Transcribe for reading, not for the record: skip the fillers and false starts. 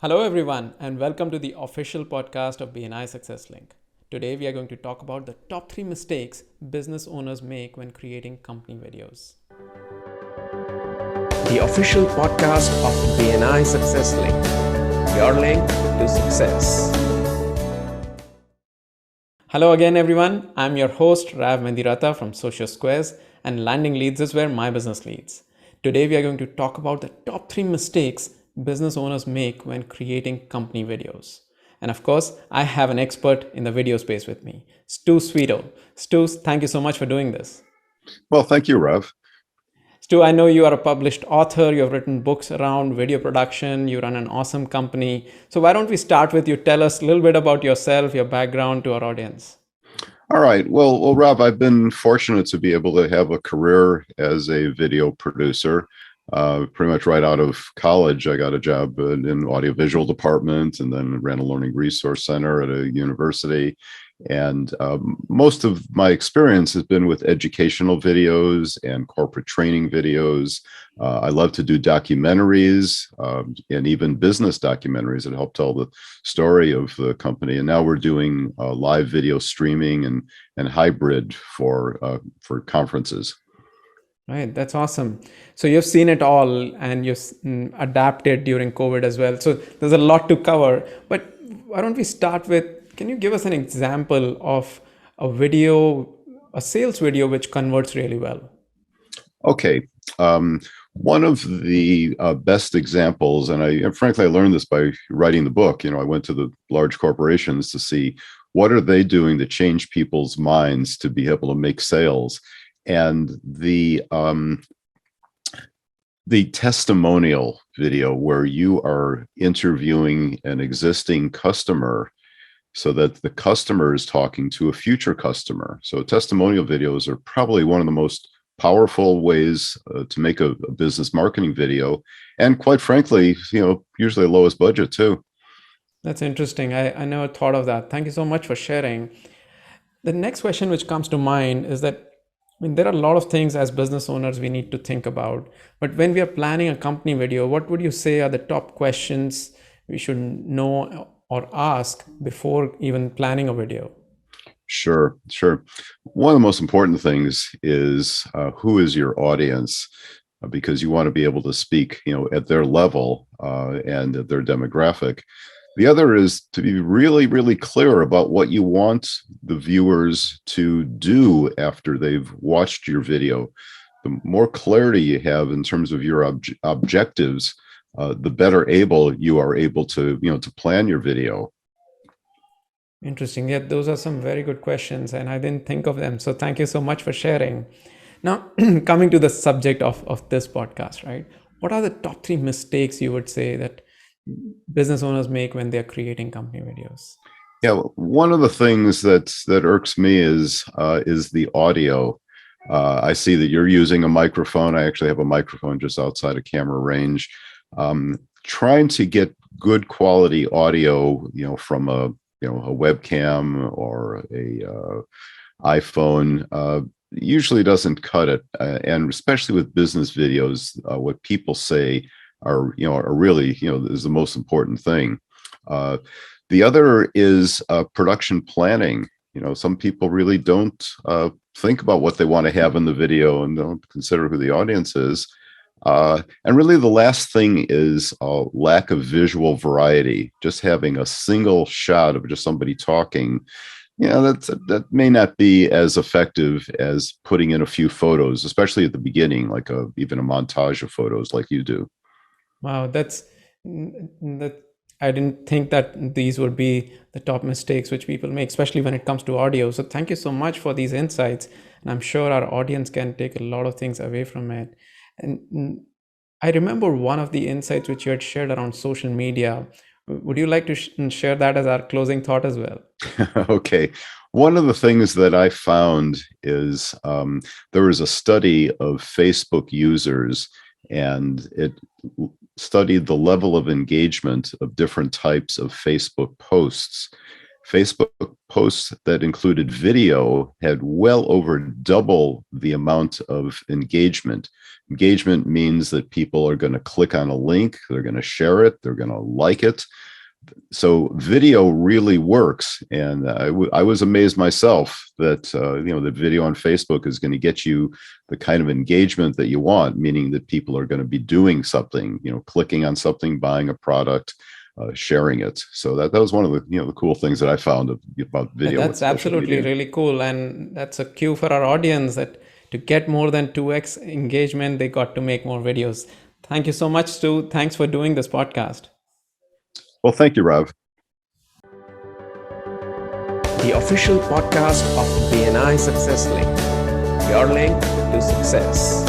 Hello, everyone, and welcome to the official podcast of BNI Success Link. Today, we are going to talk about the top 3 mistakes business owners make when creating company videos. The official podcast of BNI Success Link, your link to success. Hello again, everyone. I'm your host, Rav Mendirata from Social Squares, and Landing Leads is where my business leads. Today, we are going to talk about the top 3 mistakes business owners make when creating company videos. And of course, I have an expert in the video space with me, Stu Sweetow. Stu, thank you so much for doing this. Well, thank you, Rav. Stu, I know you are a published author. You have written books around video production. You run an awesome company. So why don't we start with you? Tell us a little bit about yourself, your background to our audience. All right. Well, Rav, I've been fortunate to be able to have a career as a video producer. Pretty much right out of college, I got a job in audiovisual department and then ran a learning resource center at a university. And most of my experience has been with educational videos and corporate training videos. I love to do documentaries and even business documentaries that help tell the story of the company. And now we're doing live video streaming and hybrid for conferences. Right, that's awesome. So you've seen it all and you've adapted during COVID as well. So there's a lot to cover. But why don't we start with, can you give us an example of a video, a sales video, which converts really well? Okay. One of the best examples, and frankly, I learned this by writing the book. I went to the large corporations to see what are they doing to change people's minds to be able to make sales. And the testimonial video where you are interviewing an existing customer so that the customer is talking to a future customer. So testimonial videos are probably one of the most powerful ways to make a business marketing video. And quite frankly, usually lowest budget too. That's interesting. I never thought of that. Thank you so much for sharing. The next question which comes to mind is that there are a lot of things as business owners we need to think about. But when we are planning a company video, what would you say are the top questions we should know or ask before even planning a video? Sure. One of the most important things is who is your audience, because you want to be able to speak, at their level and at their demographic. The other is to be really, really clear about what you want the viewers to do after they've watched your video. The more clarity you have in terms of your objectives, the better you are able to, to plan your video. Interesting. Yeah, those are some very good questions, and I didn't think of them. So thank you so much for sharing. Now, coming to the subject of this podcast, right? What are the top 3 mistakes you would say that business owners make when they're creating company videos? Yeah, one of the things that irks me is the audio. I see that you're using a microphone. I actually have a microphone just outside of camera range. Trying to get good quality audio, from a webcam or a iPhone, usually doesn't cut it. And especially with business videos, what people say are really, is the most important thing. The other is production planning. Some people really don't think about what they want to have in the video and don't consider who the audience is. And really the last thing is a lack of visual variety. Just having a single shot of just somebody talking, that may not be as effective as putting in a few photos, especially at the beginning, like even a montage of photos like you do. Wow, that I didn't think that these would be the top mistakes which people make, especially when it comes to audio. So thank you so much for these insights. And I'm sure our audience can take a lot of things away from it. And I remember one of the insights which you had shared around social media. Would you like to share that as our closing thought as well? Okay. One of the things that I found is there was a study of Facebook users, and it studied the level of engagement of different types of Facebook posts. Facebook posts that included video had well over double the amount of engagement. Engagement means that people are going to click on a link, they're going to share it, they're going to like it. So video really works, and I was amazed myself that the video on Facebook is going to get you the kind of engagement that you want, meaning that people are going to be doing something, clicking on something, buying a product, sharing it. So that was one of the cool things that I found about video. That's absolutely really cool, and that's a cue for our audience that to get more than 2x engagement, they got to make more videos. Thank you so much, Stu. Thanks for doing this podcast. Well, thank you, Rav. The official podcast of BNI Success Link. Your link to success.